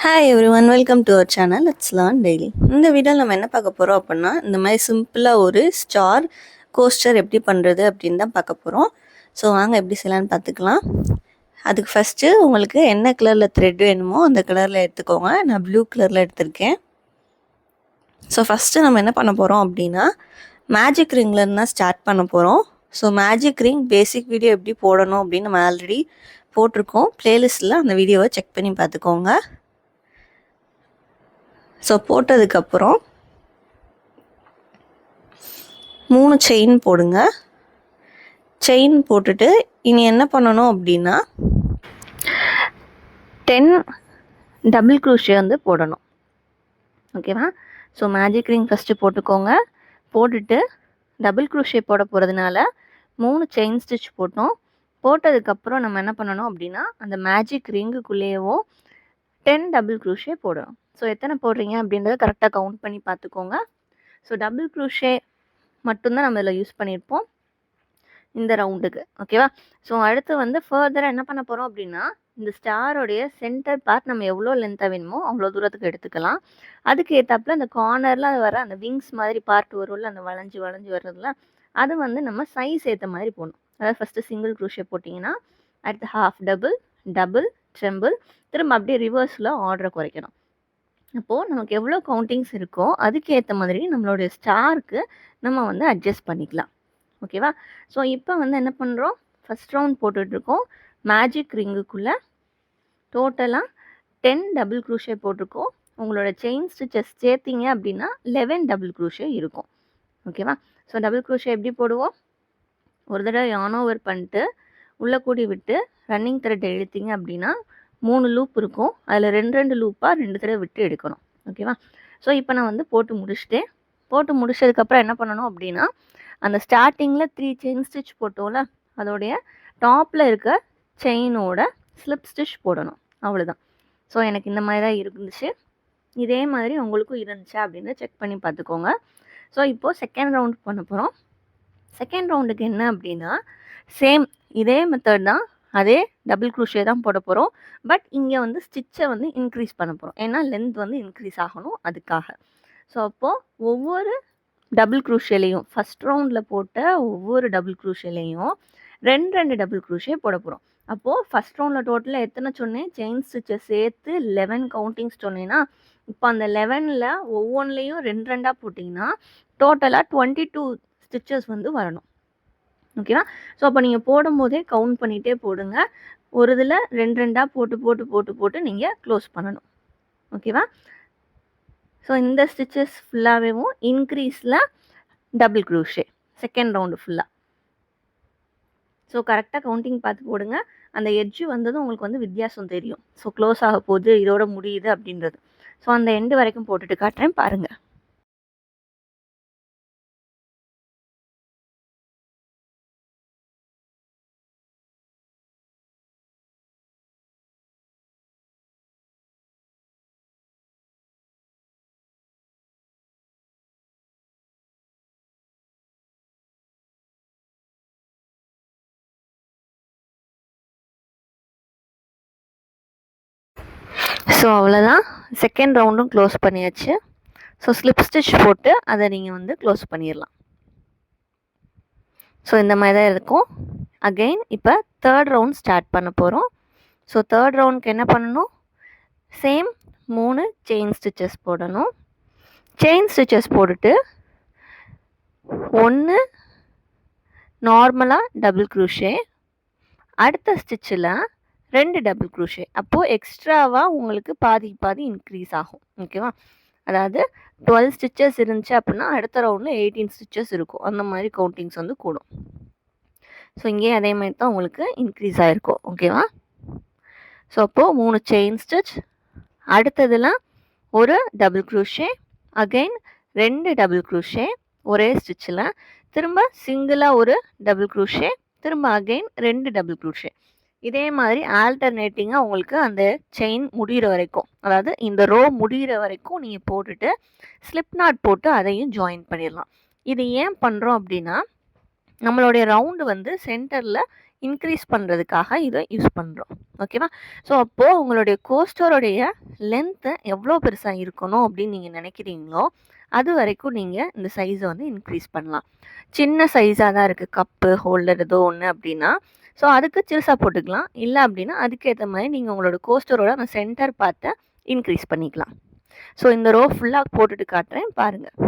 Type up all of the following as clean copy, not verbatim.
Hi everyone, welcome to our channel let's learn daily. இந்த வீடியோவில் நம்ம என்ன பார்க்க போகிறோம் அப்படின்னா, இந்த மாதிரி சிம்பிளாக ஒரு ஸ்டார் கோஸ்டர் எப்படி பண்ணுறது அப்படின்னு தான் பார்க்க போகிறோம். ஸோ வாங்க எப்படி செய்யலான்னு பார்த்துக்கலாம். அதுக்கு ஃபஸ்ட்டு உங்களுக்கு என்ன கலரில் த்ரெட் வேணுமோ அந்த கலரில் எடுத்துக்கோங்க. நான் ப்ளூ கலரில் எடுத்திருக்கேன். ஸோ ஃபஸ்ட்டு நம்ம என்ன பண்ண போகிறோம் அப்படின்னா, மேஜிக் ரிங்லேருந்து தான் ஸ்டார்ட் பண்ண போகிறோம். ஸோ மேஜிக் ரிங் பேசிக் வீடியோ எப்படி போடணும் அப்படின்னு நம்ம ஆல்ரெடி போட்டிருக்கோம். ப்ளேலிஸ்ட்டில் அந்த வீடியோவை செக் பண்ணி பார்த்துக்கோங்க. ஸோ போட்டதுக்கப்புறம் 3 செயின் போடுங்க. செயின் போட்டுட்டு இனி என்ன பண்ணணும் அப்படின்னா 10 டபுள் க்ரூஷே வந்து போடணும். ஓகேவா? ஸோ மேஜிக் ரிங் ஃபஸ்ட்டு போட்டுக்கோங்க. போட்டுட்டு டபுள் க்ரூஷே போட போகிறதுனால 3 செயின் ஸ்டிச் போட்டோம். போட்டதுக்கப்புறம் நம்ம என்ன பண்ணணும் அப்படின்னா அந்த மேஜிக் ரிங்குக்குள்ளேயவும் 10 டபுள் க்ரூஷே போடணும். ஸோ எத்தனை போடுறீங்க அப்படின்றத கரெக்டாக கவுண்ட் பண்ணி பார்த்துக்கோங்க. ஸோ டபுள் க்ரூஷே மட்டும்தான் நம்ம இதில் யூஸ் பண்ணியிருப்போம் இந்த ரவுண்டுக்கு. ஓகேவா? ஸோ அடுத்து வந்து ஃபர்தராக என்ன பண்ண போகிறோம் அப்படின்னா, இந்த ஸ்டாரோடைய சென்டர் பார்ட் நம்ம எவ்வளோ லென்த்தாக வேணுமோ அவ்வளோ தூரத்துக்கு எடுத்துக்கலாம். அதுக்கு ஏற்றாப்புல அந்த கார்னரில் அது வர அந்த விங்ஸ் மாதிரி பார்ட் வரும்ல, அந்த வளைஞ்சு வர்றதுல அது வந்து நம்ம சைஸ் ஏற்ற மாதிரி போடணும். அதாவது ஃபஸ்ட்டு சிங்கிள் க்ரூஷே போட்டிங்கன்னா அடுத்து ஹாஃப் டபுள், டபுள், ட்ரிம்பிள், திரும்ப அப்படியே ரிவர்ஸில் ஆர்டரை குறைக்கணும். அப்போது நமக்கு எவ்வளோ கவுண்டிங்ஸ் இருக்கோ அதுக்கேற்ற மாதிரி நம்மளுடைய ஸ்டாருக்கு நம்ம வந்து அட்ஜஸ்ட் பண்ணிக்கலாம். ஓகேவா? ஸோ இப்போ வந்து என்ன பண்ணுறோம், ஃபஸ்ட் ரவுண்ட் போட்டுட்ருக்கோம். மேஜிக் ரிங்குக்குள்ளே டோட்டலாக 10 டபுள் க்ரூஷே போட்டிருக்கோம். உங்களோட செயின் ஸ்டிச்சஸ் சேர்த்திங்க அப்படின்னா 11 டபுள் க்ரூஷே இருக்கும். ஓகேவா? ஸோ டபுள் க்ரூஷே எப்படி போடுவோம், ஒரு தடவை யான் ஓவர் பண்ணிட்டு உள்ளே கூடி விட்டு ரன்னிங் த்ரெட் இழுத்திங்க அப்படின்னா 3 லூப் இருக்கும். அதில் 2 லூப்பாக 2 தடவை விட்டு எடுக்கணும். ஓகேவா? ஸோ இப்போ நான் வந்து போட்டு முடிச்சுட்டேன். போட்டு முடிச்சதுக்கப்புறம் என்ன பண்ணணும் அப்படின்னா, அந்த ஸ்டார்டிங்கில் 3 செயின் ஸ்டிச் போட்டோம்ல, அதோடைய டாப்பில் இருக்க செயினோட ஸ்லிப் ஸ்டிச் போடணும். அவ்வளோதான். ஸோ எனக்கு இந்த மாதிரி தான் இருந்துச்சு. இதே மாதிரி உங்களுக்கும் இருந்துச்சா அப்படின்னு செக் பண்ணி பார்த்துக்கோங்க. ஸோ இப்போது செகண்ட் ரவுண்ட் பண்ண போகிறோம். செகண்ட் ரவுண்டுக்கு என்ன அப்படின்னா, சேம் இதே மெத்தட் தான், அதே டபுள் க்ரூஷே தான் போட போகிறோம். பட் இங்கே வந்து ஸ்டிச்சை வந்து இன்க்ரீஸ் பண்ண போகிறோம். ஏன்னா லென்த் வந்து இன்க்ரீஸ் ஆகணும் அதுக்காக. ஸோ அப்போது ஒவ்வொரு டபுள் க்ரூஷேலையும் ஃபஸ்ட் ரவுண்டில் போட்ட ஒவ்வொரு டபுள் க்ரூஷேலையும் 2 டபுள் க்ரூஷே போட போகிறோம். அப்போது ஃபஸ்ட் ரவுண்டில் டோட்டலாக எத்தனை சொன்னேன், செயின் ஸ்டிச்சை சேர்த்து 11 கவுண்டிங்ஸ் சொன்னேன்னா, இப்போ அந்த 11ல் ஒவ்வொன்றுலேயும் 2 போட்டிங்கன்னா டோட்டலாக 22 ஸ்டிச்சஸ் வந்து வரணும். ஓகேவா? ஸோ அப்போ நீங்கள் போடும்போதே கவுண்ட் பண்ணிகிட்டே போடுங்க. ஒரு இதில் 2 போட்டு நீங்கள் க்ளோஸ் பண்ணணும். ஓகேவா? ஸோ இந்த ஸ்டிச்சஸ் ஃபுல்லாகவேவும் இன்க்ரீஸில் டபுள் க்ரூஷே செகண்ட் ரவுண்டு ஃபுல்லாக. ஸோ கரெக்டாக கவுண்டிங் பார்த்து போடுங்க. அந்த எட்ஜு வந்ததும் உங்களுக்கு வந்து வித்தியாசம் தெரியும். ஸோ க்ளோஸ் ஆக போகுது, இதோட முடியுது அப்படின்றது. ஸோ அந்த எண்டு வரைக்கும் போட்டுட்டு காட்டுறேன் பாருங்கள். ஸோ அவ்வளோதான், செகண்ட் ரவுண்டும் க்ளோஸ் பண்ணியாச்சு. ஸோ ஸ்லிப் ஸ்டிச் போட்டு அதை நீங்கள் வந்து க்ளோஸ் பண்ணிடலாம். ஸோ இந்த மாதிரி தான் இருக்கும். அகெயின் இப்போ தேர்ட் ரவுண்ட் ஸ்டார்ட் பண்ண போகிறோம். ஸோ தேர்ட் ரவுண்டுக்கு என்ன பண்ணணும், சேம் 3 செயின் ஸ்டிச்சஸ் போடணும். செயின் ஸ்டிச்சஸ் போட்டுட்டு 1 நார்மலாக டபுள் க்ரூஷே, அடுத்த ஸ்டிச்சில் 2 டபுள் க்ரூஷே. அப்போது எக்ஸ்ட்ராவாக உங்களுக்கு பாதி இன்க்ரீஸ் ஆகும். ஓகேவா? அதாவது 12 ஸ்டிச்சஸ் இருந்துச்சு அப்படின்னா அடுத்த ரவுண்டில் 18 ஸ்டிச்சஸ் இருக்கும். அந்த மாதிரி கவுண்டிங்ஸ் வந்து கூடும். ஸோ இங்கேயும் அதே மாதிரி தான் உங்களுக்கு இன்க்ரீஸ் ஆகிருக்கும். ஓகேவா? ஸோ அப்போது 3 செயின் ஸ்டிச், அடுத்ததில் ஒரு double crochet, again 2 double crochet ஒரே ஸ்டிச்சில், திரும்ப சிங்கிளாக ஒரு டபுள் க்ரூஷே, திரும்ப அகெயின் 2 டபுள் க்ரூஷே. இதே மாதிரி ஆல்டர்னேட்டிங்காக உங்களுக்கு அந்த செயின் முடிகிற வரைக்கும், அதாவது இந்த ரோ முடிகிற வரைக்கும் நீங்கள் போட்டுட்டு ஸ்லிப் நாட் போட்டு அதையும் ஜாயின் பண்ணிடலாம். இது ஏன் பண்ணுறோம் அப்படின்னா, நம்மளுடைய ரவுண்டு வந்து சென்டரில் இன்க்ரீஸ் பண்ணுறதுக்காக இதை யூஸ் பண்ணுறோம். ஓகேவா? ஸோ அப்போது உங்களுடைய கோஸ்டருடைய லென்த்து எவ்வளோ பெருசாக இருக்கணும் அப்படின்னு நீங்கள் நினைக்கிறீங்களோ அது வரைக்கும் நீங்கள் இந்த சைஸை வந்து இன்க்ரீஸ் பண்ணலாம். சின்ன சைஸாக தான் இருக்குது, கப்பு ஹோல்டர் ஏதோ ஒன்று அப்படின்னா, ஸோ அதுக்கு சிறுசாக போட்டுக்கலாம். இல்லை அப்படின்னா அதுக்கேற்ற மாதிரி நீங்கள் உங்களோட கோஸ்டரோட அந்த சென்டர் பார்ட்டை இன்க்ரீஸ் பண்ணிக்கலாம். ஸோ இந்த ரோ ஃபுல்லாக போட்டுட்டு காட்டுறேன் பாருங்கள்.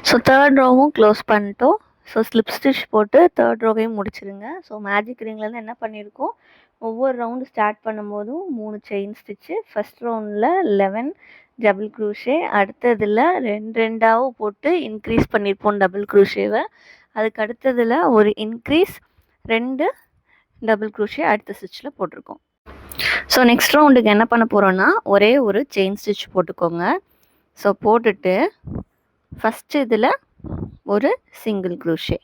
ஸோ தேர்ட் ரோவும் க்ளோஸ் பண்ணிட்டோம். ஸோ ஸ்லிப் ஸ்டிச் போட்டு தேர்ட் ரோவையும் முடிச்சிருங்க. ஸோ மேஜிக் ரிங்லேருந்து என்ன பண்ணியிருக்கோம், ஒவ்வொரு ரவுண்டு ஸ்டார்ட் பண்ணும்போதும் 3 செயின் ஸ்டிச்சு. ஃபஸ்ட் ரவுண்டில் 11 டபுள் க்ரூஷே, அடுத்ததில் 2 போட்டு இன்க்ரீஸ் பண்ணியிருப்போம் டபுள் க்ரூஷேவை. அதுக்கு அடுத்ததில் ஒரு இன்க்ரீஸ் 2 டபுள் க்ரூஷே அடுத்த ஸ்டிச்சில் போட்டிருக்கோம். ஸோ நெக்ஸ்ட் ரவுண்டுக்கு என்ன பண்ண போகிறோன்னா, ஒரே ஒரு செயின் ஸ்டிச் போட்டுக்கோங்க. ஸோ போட்டுட்டு ஃபஸ்ட்டு இதில் ஒரு சிங்கிள் க்ரூஷே.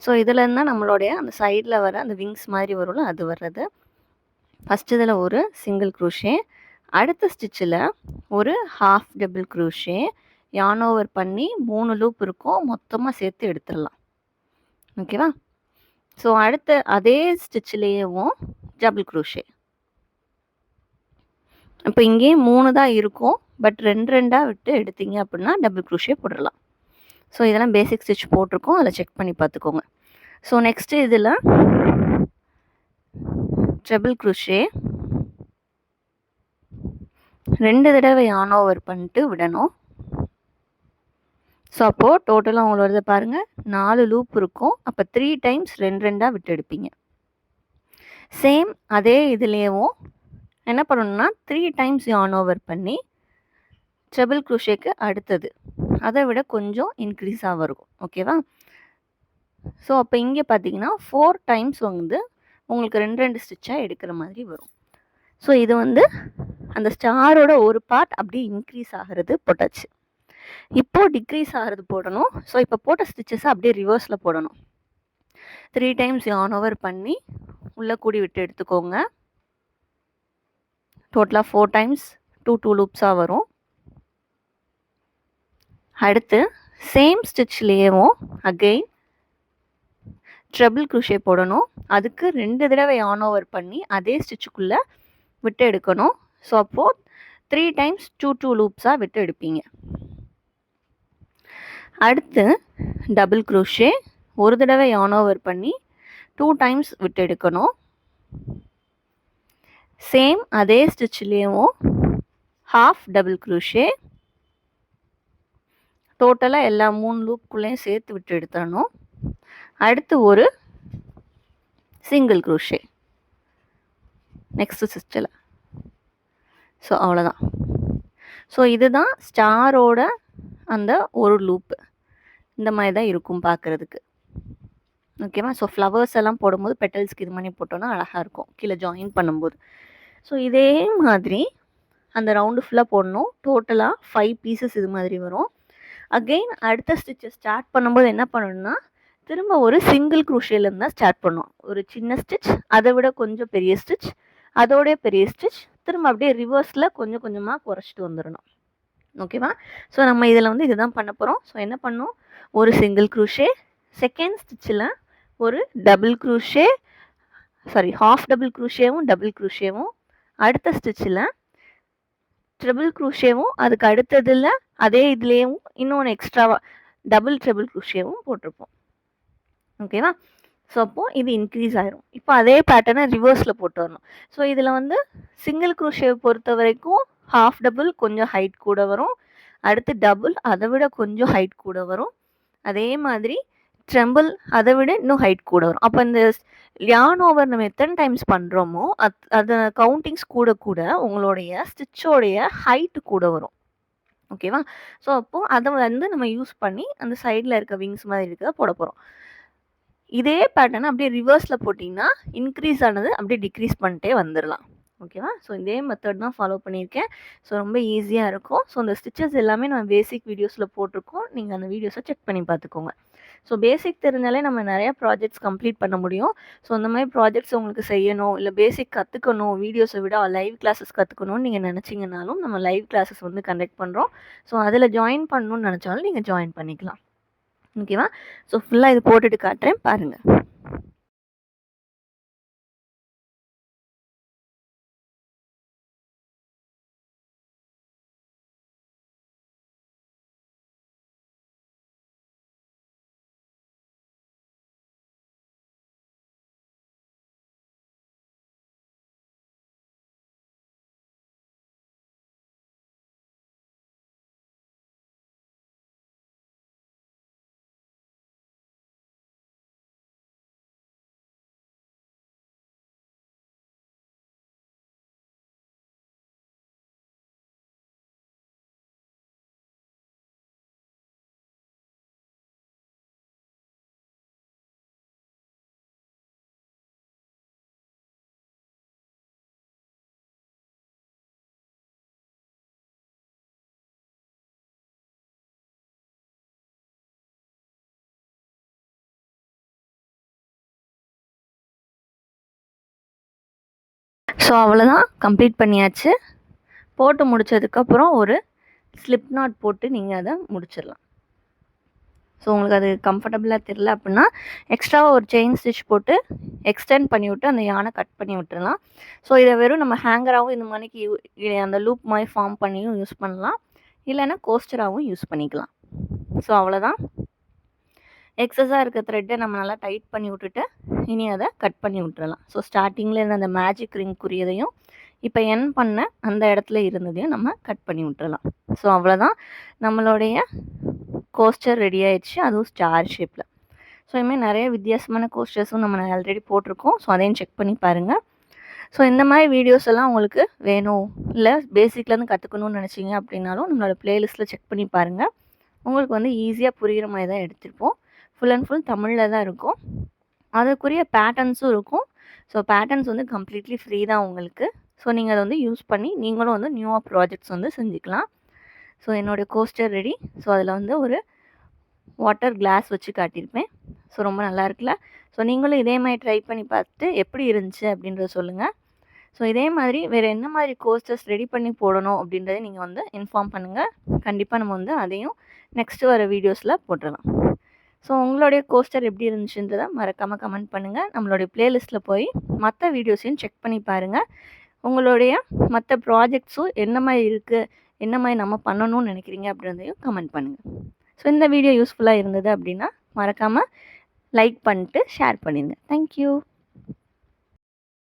ஸோ இதில் இருந்தால் நம்மளுடைய அந்த சைடில் வர அந்த விங்ஸ் மாதிரி வரும்ல, அது வர்றது. ஃபஸ்ட்டு இதில் ஒரு சிங்கிள் க்ரூஷே, அடுத்த ஸ்டிச்சில் ஒரு ஹாஃப் டபுள் க்ரூஷே, யான் ஓவர் பண்ணி 3 லூப் இருக்கும், மொத்தமாக சேர்த்து எடுத்துடலாம். ஓகேவா? ஸோ அடுத்த அதே ஸ்டிச்சிலேயும் டபுள் க்ரூஷே. இப்போ இங்கேயும் 3 தான் இருக்கும், பட் 2 விட்டு எடுத்தீங்க அப்படின்னா டபுள் க்ரூஷே போடலாம். ஸோ இதெல்லாம் பேசிக் ஸ்டிச் போட்டிருக்கோம், அதில் செக் பண்ணி பார்த்துக்கோங்க. ஸோ நெக்ஸ்ட்டு இதில் ட்ரிபிள் க்ரூஷே 2 தடவை யான் ஓவர் பண்ணிட்டு விடணும். ஸோ அப்போது டோட்டலாக உங்களோட பாருங்கள் 4 லூப் இருக்கும். அப்போ 3 டைம்ஸ் 2 விட்டு எடுப்பீங்க. சேம் அதே இதுலேயும் என்ன பண்ணணும்னா 3 டைம்ஸ் யான் ஓவர் பண்ணி ட்ரிபிள் க்ரூஷேக்கு அடுத்தது அதை விட கொஞ்சம் இன்க்ரீஸாக வரும். ஓகேவா? ஸோ அப்போ இங்கே பார்த்தீங்கன்னா 4 டைம்ஸ் வந்து உங்களுக்கு 2 ஸ்டிச்சாக எடுக்கிற மாதிரி வரும். ஸோ இது வந்து அந்த ஸ்டாரோட ஒரு பார்ட் அப்படியே இன்க்ரீஸ் ஆகிறது போட்டாச்சு. இப்போது டிக்ரீஸ் ஆகிறது போடணும். ஸோ இப்போ போட்ட ஸ்டிச்சஸை அப்படியே ரிவர்ஸில் போடணும். 3 டைம்ஸ் யான் ஓவர் பண்ணி உள்ளே கூடி விட்டு எடுத்துக்கோங்க. டோட்டலாக 4 டைம்ஸ் 2 லூப்ஸாக வரும். அடுத்து சேம் ஸ்டிச்லேயும் அகெயின் ட்ரிபிள் க்ரூஷே போடணும். அதுக்கு 2 தடவை யான் ஓவர் பண்ணி அதே ஸ்டிச்சுக்குள்ளே விட்டு எடுக்கணும். ஸோ அப்போது 3 டைம்ஸ் 2 லூப்ஸாக விட்டு எடுப்பீங்க. அடுத்து டபுள் க்ரூஷே ஒரு தடவை யான் ஓவர் பண்ணி 2 டைம்ஸ் விட்டு எடுக்கணும். சேம் அதே ஸ்டிச்லேயும் ஹாஃப் டபுள் க்ரூஷே டோட்டலாக எல்லா 3 லூப்புக்குள்ளேயும் சேர்த்து விட்டு எடுத்துடணும். அடுத்து ஒரு சிங்கிள் க்ரூஷே நெக்ஸ்ட் ஸ்டிச்சில். ஸோ அவ்வளோதான். ஸோ இதுதான் ஸ்டாரோட அந்த ஒரு லூப்பு. இந்த மாதிரி தான் இருக்கும் பார்க்குறதுக்கு. ஓகேவா? ஸோ ஃப்ளவர்ஸ் எல்லாம் போடும்போது பெட்டல்ஸ்க்கு இது மாதிரி போட்டோன்னா அழகாக இருக்கும் கீழே ஜாயின் பண்ணும்போது. ஸோ இதே மாதிரி அந்த ரவுண்டு ஃபுல்லாக போடணும். டோட்டலாக 5 பீசஸ் இது மாதிரி வரும். அகெயின் அடுத்த ஸ்டிச்சை ஸ்டார்ட் பண்ணும்போது என்ன பண்ணணும்னா, திரும்ப ஒரு சிங்கிள் க்ரூஷேலேருந்து தான் ஸ்டார்ட் பண்ணுவோம். ஒரு சின்ன ஸ்டிச், அதை விட கொஞ்சம் பெரிய ஸ்டிச், அதோடைய பெரிய ஸ்டிச், திரும்ப அப்படியே ரிவர்ஸில் கொஞ்சம் கொஞ்சமாக குறைச்சிட்டு வந்துடணும். ஓகேவா? ஸோ நம்ம இதில் வந்து இதுதான் பண்ண போகிறோம். ஸோ என்ன பண்ணோம், ஒரு சிங்கிள் க்ரூஷே, செகண்ட் ஸ்டிச்சில் ஒரு double crochet, sorry half double க்ரூஷேவும் டபுள் க்ரூஷேவும், அடுத்த ஸ்டிச்சில் ட்ரிபிள் க்ரூஷேவும், அதுக்கு அடுத்ததில் அதே இதுலேயும் இன்னொன்று எக்ஸ்ட்ராவாக டபுள் ட்ரிபிள் க்ரூஷேவும் போட்டிருப்போம். ஓகேவா? ஸோ அப்போது இது இன்க்ரீஸ் ஆயிரும். இப்போ அதே பேட்டர்னை ரிவர்ஸில் போட்டு வரணும். ஸோ இதில் வந்து சிங்கிள் க்ரூஷேவை பொறுத்த வரைக்கும் ஹாஃப் டபுள் கொஞ்சம் ஹைட் கூட வரும், அடுத்து டபுள் அதை விட கொஞ்சம் ஹைட் கூட வரும். அதே மாதிரி ட்ரெம்பிள் அதை விட இன்னும் ஹைட் கூட வரும். அப்போ இந்த யான் ஓவர் நம்ம எத்தனை டைம்ஸ் பண்ணுறோமோ அதை கவுண்டிங்ஸ் கூட கூட உங்களுடைய ஸ்டிச்சோடைய ஹைட்டு கூட வரும். ஓகேவா? ஸோ அப்போது அதை வந்து நம்ம யூஸ் பண்ணி அந்த சைடில் இருக்க விங்ஸ் மாதிரி இருக்கிறத போட போகிறோம். இதே பேட்டர்னை அப்படியே ரிவர்ஸில் போட்டிங்கன்னா இன்க்ரீஸ் ஆனது அப்படியே டிக்ரீஸ் பண்ணிட்டே வந்துடலாம். ஓகேவா? ஸோ இதே மெத்தட் தான் ஃபாலோ பண்ணியிருக்கேன். ஸோ ரொம்ப ஈஸியாக இருக்கும். ஸோ அந்த ஸ்டிச்சஸ் எல்லாமே நம்ம பேசிக் வீடியோஸில் போட்டிருக்கோம். நீங்கள் அந்த வீடியோஸை செக் பண்ணி பார்த்துக்கோங்க. ஸோ பேசிக் தெரிஞ்சாலே நம்ம நிறையா ப்ராஜெக்ட்ஸ் கம்ப்ளீட் பண்ண முடியும். ஸோ அந்த மாதிரி ப்ராஜெக்ட்ஸ் உங்களுக்கு செய்யணும், இல்லை பேசிக் கற்றுக்கணும், வீடியோஸை விட லைவ் கிளாஸஸ் கற்றுக்கணும்னு நீங்கள் நினச்சிங்கனாலும் நம்ம லைவ் கிளாஸஸ் வந்து கண்டக்ட் பண்ணுறோம். ஸோ அதில் ஜாயின் பண்ணணும்னு நினச்சாலும் நீங்கள் ஜாயின் பண்ணிக்கலாம். ஓகேவா? ஸோ ஃபுல்லாக இது போட்டுட்டு காட்டுறேன் பாருங்கள். ஸோ அவ்வளோதான், கம்ப்ளீட் பண்ணியாச்சு. போட்டு முடித்ததுக்கப்புறம் ஒரு ஸ்லிப் நாட் போட்டு நீங்கள் அதை முடிச்சிடலாம். ஸோ உங்களுக்கு அது கம்ஃபர்டபுளாக தெரில அப்படின்னா எக்ஸ்ட்ராவாக ஒரு செயின் ஸ்டிச் போட்டு எக்ஸ்டெண்ட் பண்ணி விட்டு அந்த யானை கட் பண்ணி விட்டுறலாம். ஸோ இதை வெறும் நம்ம ஹேங்கராகவும் இந்த மாதிரிக்கு அந்த லூப் மாதிரி ஃபார்ம் பண்ணியும் யூஸ் பண்ணலாம், இல்லைன்னா கோஸ்டராகவும் யூஸ் பண்ணிக்கலாம். ஸோ அவ்வளோதான். எக்ஸஸாக இருக்க த்ரெட்டை நம்ம நல்லா டைட் பண்ணி விட்டுட்டு இனி அதை கட் பண்ணி விட்டுறலாம். ஸோ ஸ்டார்டிங்கில் இருந்த அந்த மேஜிக் ரிங்குரியதையும் இப்போ என் பண்ண அந்த இடத்துல இருந்ததையும் நம்ம கட் பண்ணி விட்டுறலாம். ஸோ அவ்வளோதான், நம்மளுடைய கோஸ்டர் ரெடி ஆயிடுச்சு, அதுவும் ஸ்டார் ஷேப்பில். ஸோ இதுமாதிரி நிறைய வித்தியாசமான கோஸ்டர்ஸும் நம்ம ஆல்ரெடி போட்டிருக்கோம். ஸோ அதையும் செக் பண்ணி பாருங்கள். ஸோ இந்த மாதிரி வீடியோஸ் எல்லாம் உங்களுக்கு வேணும், இல்லை பேசிக்லேருந்து கற்றுக்கணும்னு நினச்சிங்க அப்படின்னாலும் நம்மளோட ப்ளேலிஸ்ட்டில் செக் பண்ணி பாருங்கள். உங்களுக்கு வந்து ஈஸியாக புரிகிற மாதிரி தான் எடுத்திருப்போம். ஃபுல் அண்ட் ஃபுல் தமிழில் தான் இருக்கும். அதுக்குரிய பேட்டர்ன்ஸும் இருக்கும். ஸோ பேட்டர்ன்ஸ் வந்து கம்ப்ளீட்லி ஃப்ரீ தான் உங்களுக்கு. ஸோ நீங்கள் அதை வந்து யூஸ் பண்ணி நீங்களும் வந்து நியூவாக ப்ராஜெக்ட்ஸ் வந்து செஞ்சுக்கலாம். ஸோ என்னுடைய கோஸ்டர் ரெடி. ஸோ அதில் வந்து ஒரு வாட்டர் கிளாஸ் வச்சு காட்டியிருப்பேன். ஸோ ரொம்ப நல்லா இருக்குல்ல? ஸோ நீங்களும் இதே மாதிரி ட்ரை பண்ணி பார்த்துட்டு எப்படி இருந்துச்சு அப்படின்றத சொல்லுங்கள். ஸோ இதே மாதிரி வேறு என்ன மாதிரி கோஸ்டர்ஸ் ரெடி பண்ணி போடணும் அப்படின்றத நீங்கள் வந்து இன்ஃபார்ம் பண்ணுங்கள். கண்டிப்பாக நம்ம வந்து அதையும் நெக்ஸ்ட்டு வர வீடியோஸில் போட்டுடலாம். ஸோ உங்களுடைய கோஸ்டர் எப்படி இருந்துச்சுன்றதை மறக்காமல் கமெண்ட் பண்ணுங்கள். நம்மளுடைய ப்ளேலிஸ்ட்டில் போய் மற்ற வீடியோஸையும் செக் பண்ணி பாருங்கள். உங்களுடைய மற்ற ப்ராஜெக்ட்ஸும் என்ன மாதிரி இருக்குது, என்ன மாதிரி நம்ம பண்ணணும்னு நினைக்கிறீங்க அப்படின்றதையும் கமெண்ட் பண்ணுங்கள். ஸோ இந்த வீடியோ யூஸ்ஃபுல்லாக இருந்தது அப்படின்னா மறக்காமல் லைக் பண்ணிட்டு ஷேர் பண்ணிடுங்க. தேங்க்யூ.